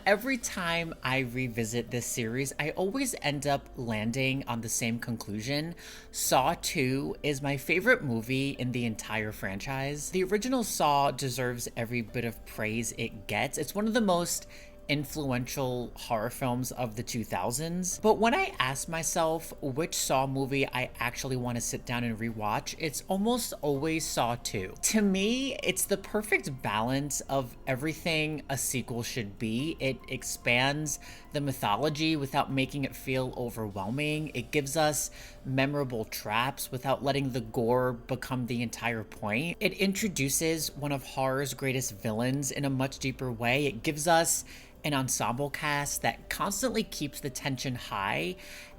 Every time I revisit this series, I always end up landing on the same conclusion. Saw 2 is my favorite movie in the entire franchise. The original Saw deserves every bit of praise it gets. It's one of the most influential horror films of the 2000s. But when I ask myself which Saw movie I actually want to sit down and rewatch, it's almost always Saw 2. To me, it's the perfect balance of everything a sequel should be. It expands the mythology without making it feel overwhelming. It gives us memorable traps without letting the gore become the entire point. It introduces one of horror's greatest villains in a much deeper way. It gives us an ensemble cast that constantly keeps the tension high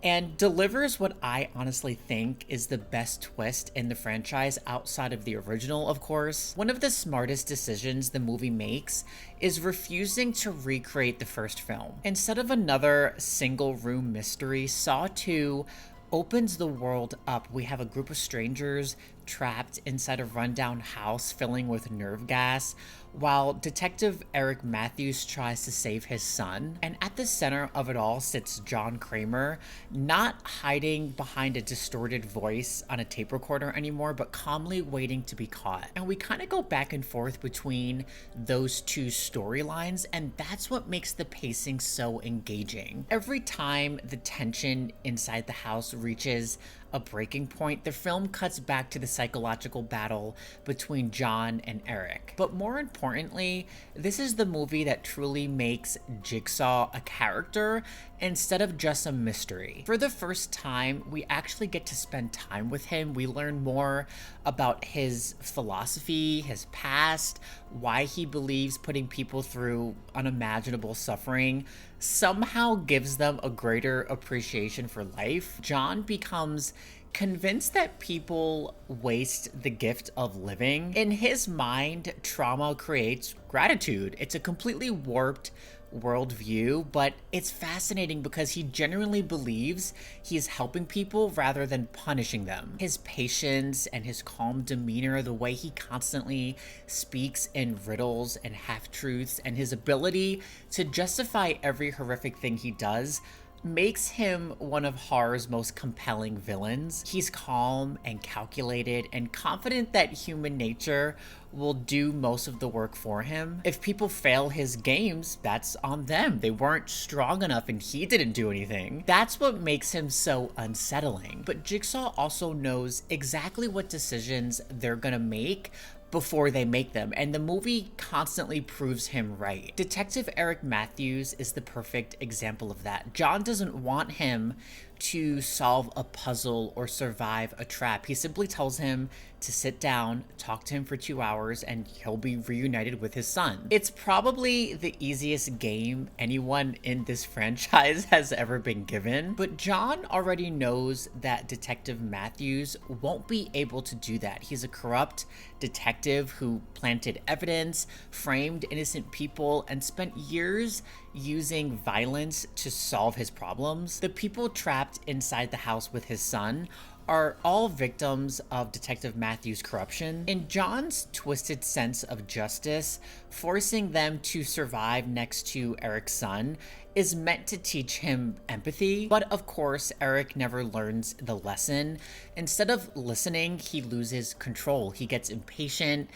and delivers what I honestly think is the best twist in the franchise outside of the original, of course. One of the smartest decisions the movie makes is refusing to recreate the first film. Instead of another single room mystery, Saw 2 opens the world up. We have a group of strangers trapped inside a rundown house filling with nerve gas, while Detective Eric Matthews tries to save his son. And at the center of it all sits John Kramer, not hiding behind a distorted voice on a tape recorder anymore, but calmly waiting to be caught. And we kind of go back and forth between those two storylines, and that's what makes the pacing so engaging. Every time the tension inside the house reaches a breaking point, the film cuts back to the psychological battle between John and Eric. But more importantly, this is the movie that truly makes Jigsaw a character instead of just a mystery. For the first time, we actually get to spend time with him. We learn more about his philosophy, his past, why he believes putting people through unimaginable suffering somehow gives them a greater appreciation for life. John becomes convinced that people waste the gift of living. In his mind, trauma creates gratitude. It's a completely warped worldview, but it's fascinating because he genuinely believes he is helping people rather than punishing them. His patience and his calm demeanor, the way he constantly speaks in riddles and half-truths, and his ability to justify every horrific thing he does makes him one of horror's most compelling villains. He's calm and calculated and confident that human nature will do most of the work for him. If people fail his games, that's on them. They weren't strong enough and he didn't do anything. That's what makes him so unsettling. But Jigsaw also knows exactly what decisions they're gonna make before they make them, and the movie constantly proves him right. Detective Eric Matthews is the perfect example of that. John doesn't want him to solve a puzzle or survive a trap. He simply tells him to sit down, talk to him for 2 hours, and he'll be reunited with his son. It's probably the easiest game anyone in this franchise has ever been given, but John already knows that Detective Matthews won't be able to do that. He's a corrupt detective who planted evidence, framed innocent people, and spent years using violence to solve his problems. The people trapped inside the house with his son are all victims of Detective Matthews' corruption. In John's twisted sense of justice, forcing them to survive next to Eric's son is meant to teach him empathy. But of course, Eric never learns the lesson. Instead of listening, he loses control. He gets impatient,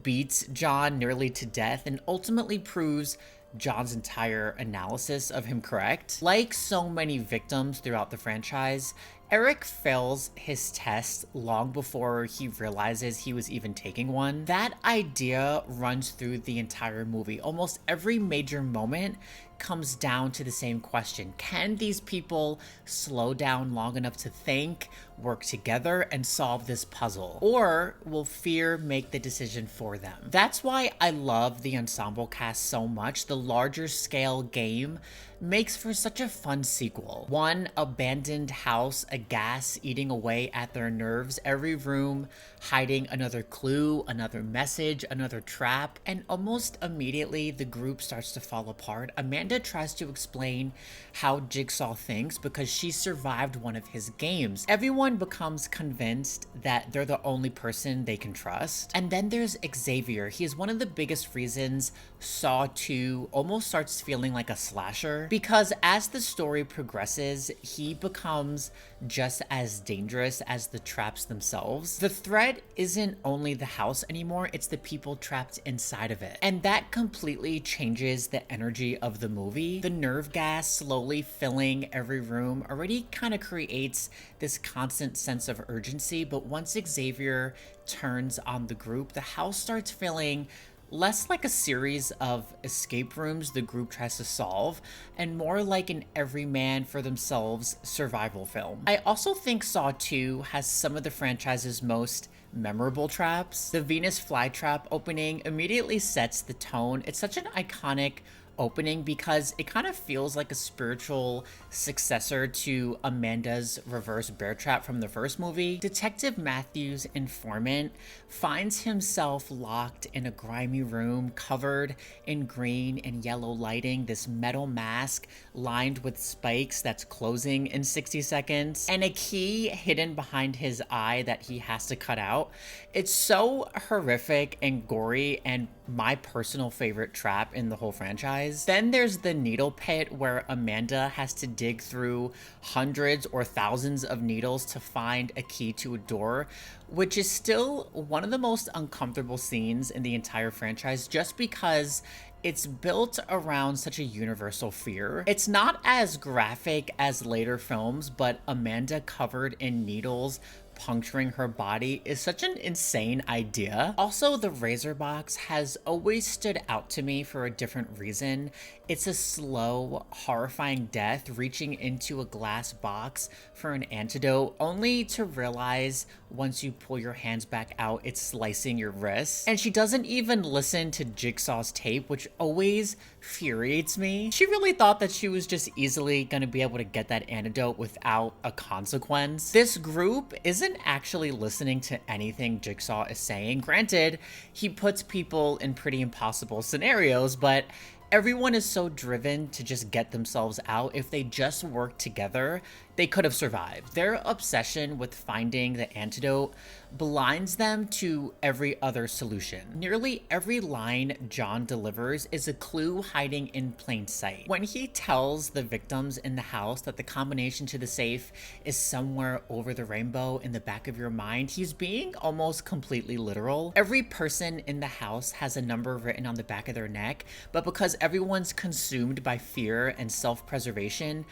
beats John nearly to death, and ultimately proves John's entire analysis of him correct. Like so many victims throughout the franchise, Eric fails his test long before he realizes he was even taking one. That idea runs through the entire movie. Almost every major moment comes down to the same question. Can these people slow down long enough to think, work together, and solve this puzzle? Or will fear make the decision for them? That's why I love the ensemble cast so much. The larger scale game makes for such a fun sequel. One abandoned house, a gas eating away at their nerves, every room hiding another clue, another message, another trap, and almost immediately the group starts to fall apart. Amanda tries to explain how Jigsaw thinks because she survived one of his games. Everyone becomes convinced that they're the only person they can trust. And then there's Xavier. He is one of the biggest reasons Saw 2 almost starts feeling like a slasher, because as the story progresses, he becomes just as dangerous as the traps themselves. The threat isn't only the house anymore, it's the people trapped inside of it. And that completely changes the energy of the movie. The nerve gas slowly filling every room already kind of creates this constant sense of urgency, but once Xavier turns on the group, the house starts feeling less like a series of escape rooms the group tries to solve, and more like an every man for themselves survival film. I also think Saw 2 has some of the franchise's most memorable traps. The Venus flytrap opening immediately sets the tone. It's such an iconic opening because it kind of feels like a spiritual successor to Amanda's reverse bear trap from the first movie. Detective Matthew's informant finds himself locked in a grimy room covered in green and yellow lighting, this metal mask lined with spikes that's closing in 60 seconds, and a key hidden behind his eye that he has to cut out. It's so horrific and gory, and my personal favorite trap in the whole franchise. Then there's the needle pit, where Amanda has to dig through hundreds or thousands of needles to find a key to a door, which is still one of the most uncomfortable scenes in the entire franchise, just because it's built around such a universal fear. It's not as graphic as later films, but Amanda covered in needles puncturing her body is such an insane idea. Also, the razor box has always stood out to me for a different reason. It's a slow, horrifying death reaching into a glass box for an antidote, only to realize once you pull your hands back out, it's slicing your wrists. And she doesn't even listen to Jigsaw's tape, which always infuriates me. She really thought that she was just easily gonna be able to get that antidote without a consequence. This group isn't actually listening to anything Jigsaw is saying. Granted, he puts people in pretty impossible scenarios, but everyone is so driven to just get themselves out. If they just worked together, they could have survived. Their obsession with finding the antidote blinds them to every other solution. Nearly every line John delivers is a clue hiding in plain sight. When he tells the victims in the house that the combination to the safe is somewhere over the rainbow in the back of your mind, he's being almost completely literal. Every person in the house has a number written on the back of their neck, but because everyone's consumed by fear and self-preservation,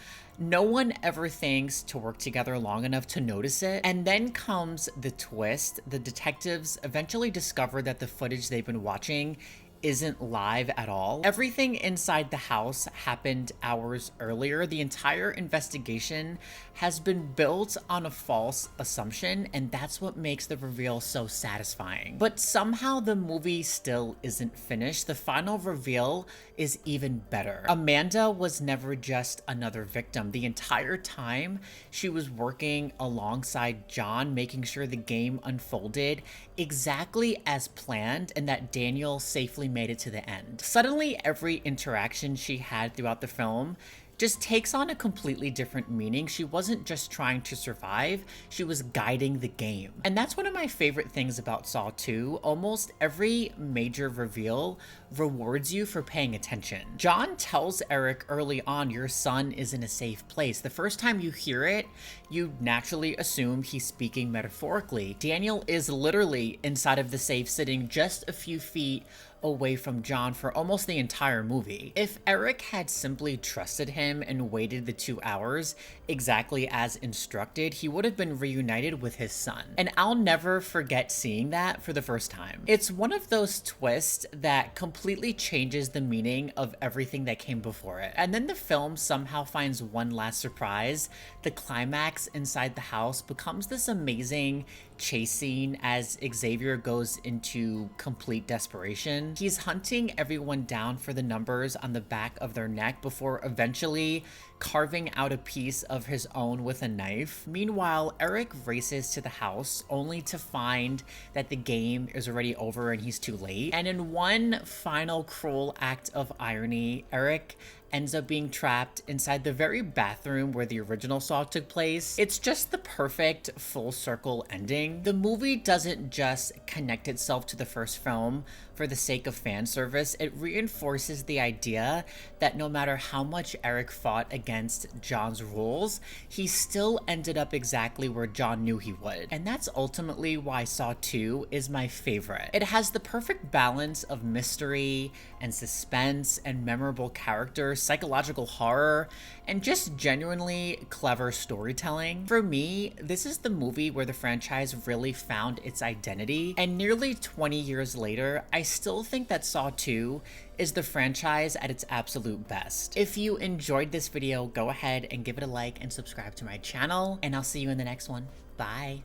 no one ever thinks to work together long enough to notice it. And then comes the twist. The detectives eventually discover that the footage they've been watching isn't live at all. Everything inside the house happened hours earlier. The entire investigation has been built on a false assumption, and that's what makes the reveal so satisfying. But somehow the movie still isn't finished. The final reveal is even better. Amanda was never just another victim. The entire time she was working alongside John, making sure the game unfolded exactly as planned and that Daniel safely made it to the end. Suddenly, every interaction she had throughout the film just takes on a completely different meaning. She wasn't just trying to survive, she was guiding the game. And that's one of my favorite things about Saw 2. Almost every major reveal rewards you for paying attention. John tells Eric early on, your son is in a safe place. The first time you hear it, you naturally assume he's speaking metaphorically. Daniel is literally inside of the safe, sitting just a few feet away from John for almost the entire movie. If Eric had simply trusted him and waited the 2 hours exactly as instructed, he would have been reunited with his son. And I'll never forget seeing that for the first time. It's one of those twists that completely changes the meaning of everything that came before it. And then the film somehow finds one last surprise. The climax inside the house becomes this amazing chase scene as Xavier goes into complete desperation. He's hunting everyone down for the numbers on the back of their neck before eventually carving out a piece of his own with a knife. Meanwhile, Eric races to the house only to find that the game is already over and he's too late. And in one final cruel act of irony, Eric ends up being trapped inside the very bathroom where the original Saw took place. It's just the perfect full circle ending. The movie doesn't just connect itself to the first film for the sake of fan service. It reinforces the idea that no matter how much Eric fought against John's rules, he still ended up exactly where John knew he would. And that's ultimately why Saw 2 is my favorite. It has the perfect balance of mystery and suspense and memorable characters, psychological horror, and just genuinely clever storytelling. For me, this is the movie where the franchise really found its identity, and nearly 20 years later, I still think that Saw 2 is the franchise at its absolute best. If you enjoyed this video, go ahead and give it a like and subscribe to my channel, and I'll see you in the next one. Bye.